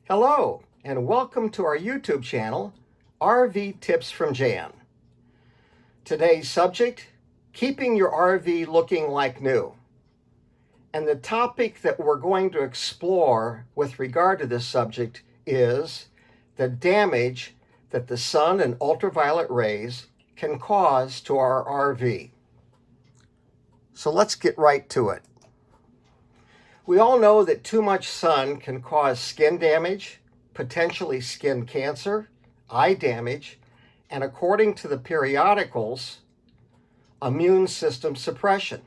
Hello, and welcome to our YouTube channel, RV Tips from Jan. Today's subject, keeping your RV looking like new. And the topic that we're going to explore with regard to this subject is the damage that the sun and ultraviolet rays can cause to our RV. So let's get right to it. We all know that too much sun can cause skin damage, potentially skin cancer, eye damage, and according to the periodicals, immune system suppression.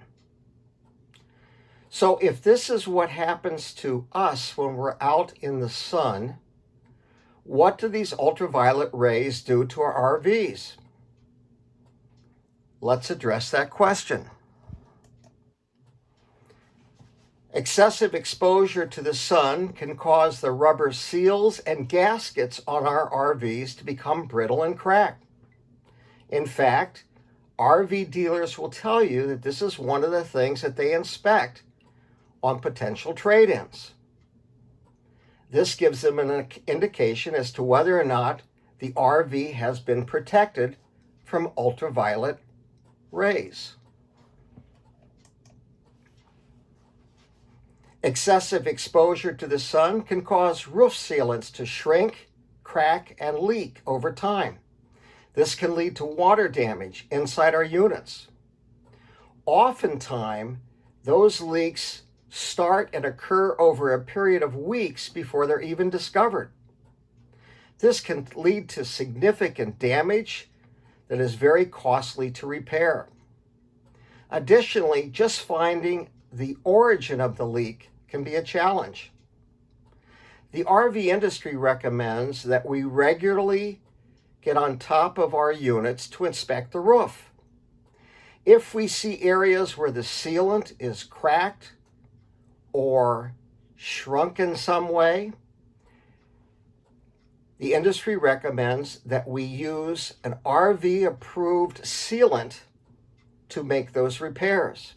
So if this is what happens to us when we're out in the sun, what do these ultraviolet rays do to our RVs? Let's address that question. Excessive exposure to the sun can cause the rubber seals and gaskets on our RVs to become brittle and crack. In fact, RV dealers will tell you that this is one of the things that they inspect on potential trade-ins. This gives them an indication as to whether or not the RV has been protected from ultraviolet rays. Excessive exposure to the sun can cause roof sealants to shrink, crack, and leak over time. This can lead to water damage inside our units. Oftentimes, those leaks start and occur over a period of weeks before they're even discovered. This can lead to significant damage that is very costly to repair. Additionally, just finding the origin of the leak can be a challenge. The RV industry recommends that we regularly get on top of our units to inspect the roof. If we see areas where the sealant is cracked or shrunk in some way, the industry recommends that we use an RV-approved sealant to make those repairs.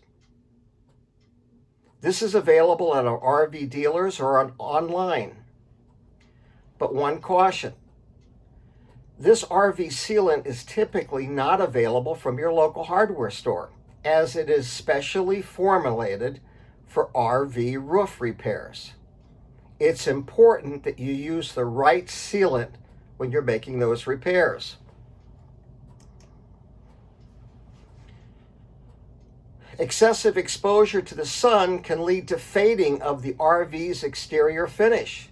This is available at our RV dealers or online. But one caution, this RV sealant is typically not available from your local hardware store, as it is specially formulated for RV roof repairs. It's important that you use the right sealant when you're making those repairs. Excessive exposure to the sun can lead to fading of the RV's exterior finish,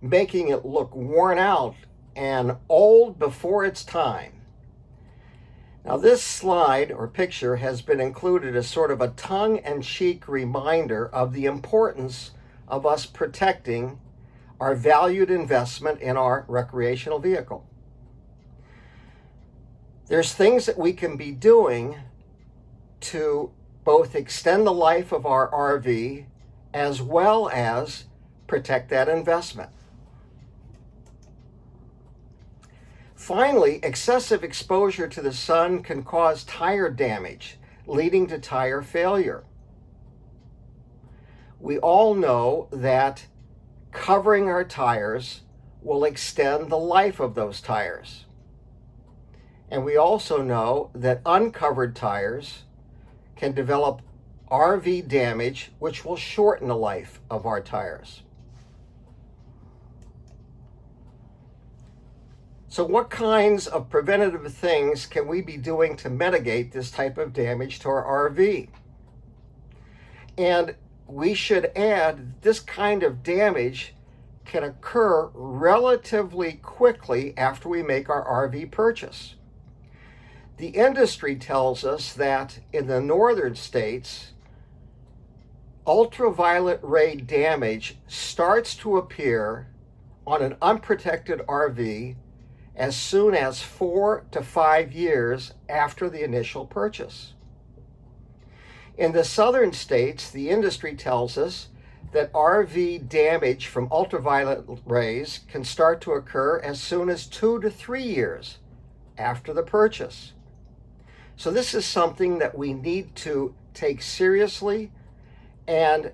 making it look worn out and old before its time. Now, this slide or picture has been included as sort of a tongue-in-cheek reminder of the importance of us protecting our valued investment in our recreational vehicle. There's things that we can be doing to both extend the life of our RV as well as protect that investment. Finally, excessive exposure to the sun can cause tire damage, leading to tire failure. We all know that covering our tires will extend the life of those tires. And we also know that uncovered tires can develop RV damage, which will shorten the life of our tires. So what kinds of preventative things can we be doing to mitigate this type of damage to our RV? And we should add this kind of damage can occur relatively quickly after we make our RV purchase. The industry tells us that in the northern states, ultraviolet ray damage starts to appear on an unprotected RV as soon as 4 to 5 years after the initial purchase. In the southern states, the industry tells us that RV damage from ultraviolet rays can start to occur as soon as 2 to 3 years after the purchase. So this is something that we need to take seriously and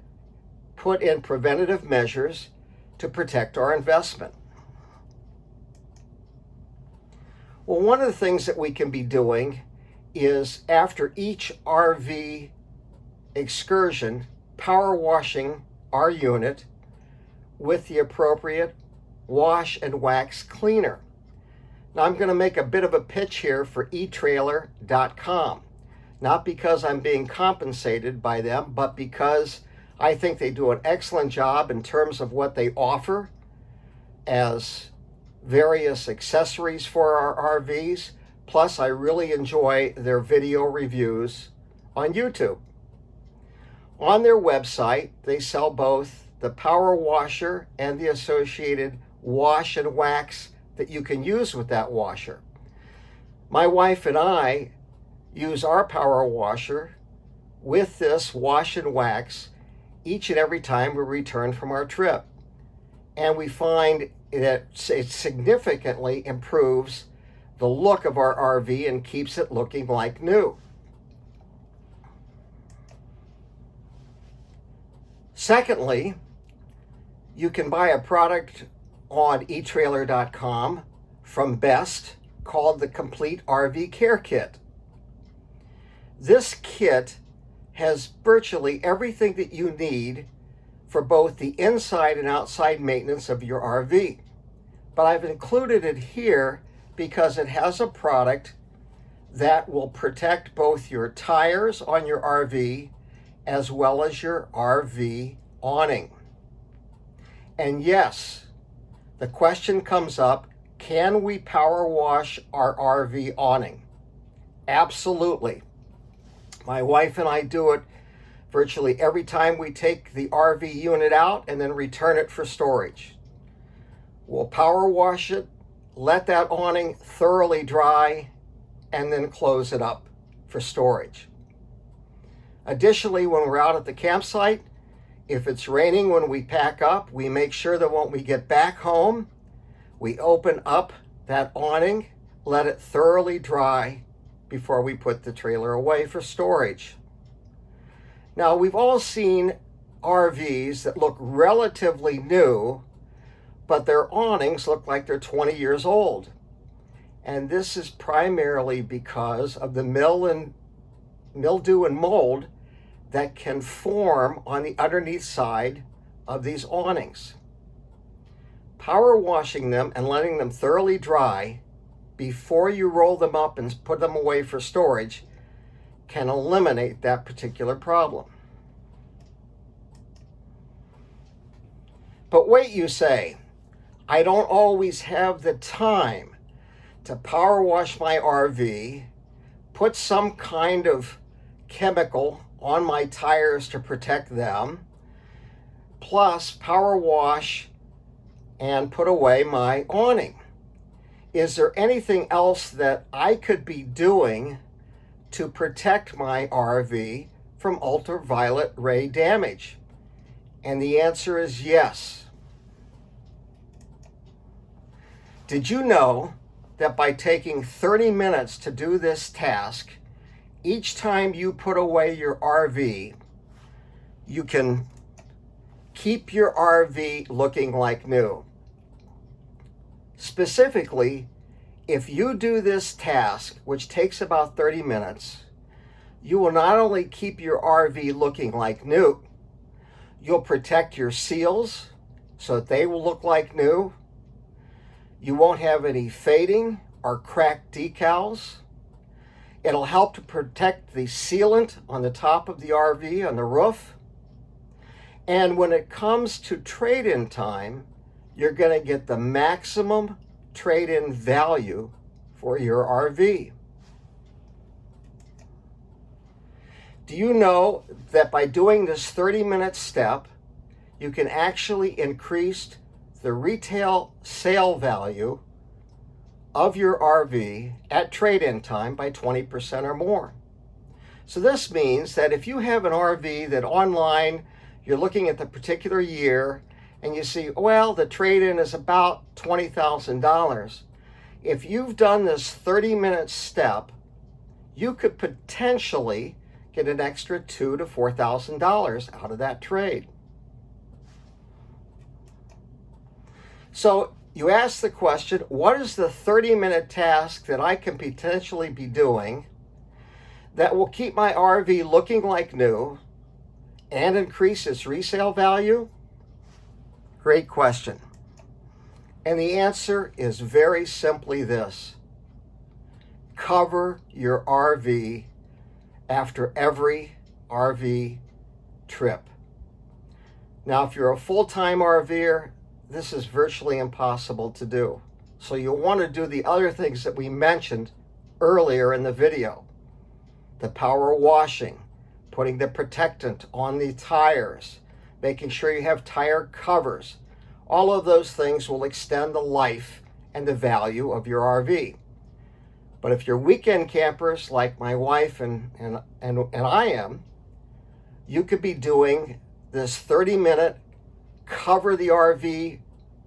put in preventative measures to protect our investment? Well, one of the things that we can be doing is after each RV excursion, power washing our unit with the appropriate wash and wax cleaner. Now I'm going to make a bit of a pitch here for eTrailer.com, not because I'm being compensated by them, but because I think they do an excellent job in terms of what they offer as various accessories for our RVs. Plus, I really enjoy their video reviews on YouTube. On their website, they sell both the power washer and the associated wash and wax that you can use with that washer. My wife and I use our power washer with this wash and wax each and every time we return from our trip. And we find that it significantly improves the look of our RV and keeps it looking like new. Secondly, you can buy a product on eTrailer.com from Best called the Complete RV Care Kit. This kit has virtually everything that you need for both the inside and outside maintenance of your RV. But I've included it here because it has a product that will protect both your tires on your RV as well as your RV awning. And yes, the question comes up, can we power wash our RV awning? Absolutely. My wife and I do it virtually every time we take the RV unit out and then return it for storage. We'll power wash it, let that awning thoroughly dry, and then close it up for storage. Additionally, when we're out at the campsite, if it's raining when we pack up, we make sure that when we get back home, we open up that awning, let it thoroughly dry before we put the trailer away for storage. Now, we've all seen RVs that look relatively new, but their awnings look like they're 20 years old. And this is primarily because of the mildew and mold that can form on the underneath side of these awnings. Power washing them and letting them thoroughly dry before you roll them up and put them away for storage can eliminate that particular problem. But wait, you say, I don't always have the time to power wash my RV, put some kind of chemical on my tires to protect them, plus power wash and put away my awning. Is there anything else that I could be doing to protect my RV from ultraviolet ray damage? And the answer is yes. Did you know that by taking 30 minutes to do this task, each time you put away your RV, you can keep your RV looking like new? Specifically, if you do this task, which takes about 30 minutes, you will not only keep your RV looking like new, you'll protect your seals so that they will look like new. You won't have any fading or cracked decals. It'll help to protect the sealant on the top of the RV, on the roof. And when it comes to trade-in time, you're going to get the maximum trade-in value for your RV. Do you know that by doing this 30-minute step, you can actually increase the retail sale value of your RV at trade-in time by 20% or more? So this means that if you have an RV that online, you're looking at the particular year, and you see, well, the trade-in is about $20,000. If you've done this 30-minute step, you could potentially get an extra $2,000 to $4,000 out of that trade. So you ask the question, what is the 30-minute task that I can potentially be doing that will keep my RV looking like new and increase its resale value? Great question. And the answer is very simply this: cover your RV after every RV trip. Now, if you're a full-time RVer, this is virtually impossible to do. So you'll want to do the other things that we mentioned earlier in the video. The power washing, putting the protectant on the tires, making sure you have tire covers. All of those things will extend the life and the value of your RV. But if you're weekend campers like my wife and I am, you could be doing this 30-minute cover the RV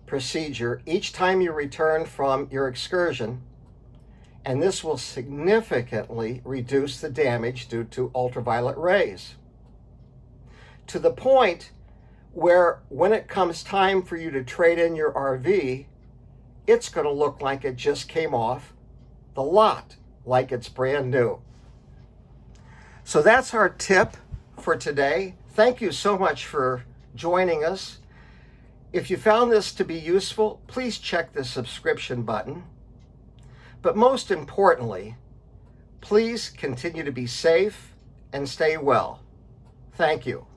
procedure each time you return from your excursion, and this will significantly reduce the damage due to ultraviolet rays, to the point where when it comes time for you to trade in your RV, it's going to look like it just came off the lot, like it's brand new. So that's our tip for today. Thank you so much for joining us. If you found this to be useful, please check the subscription button. But most importantly, please continue to be safe and stay well. Thank you.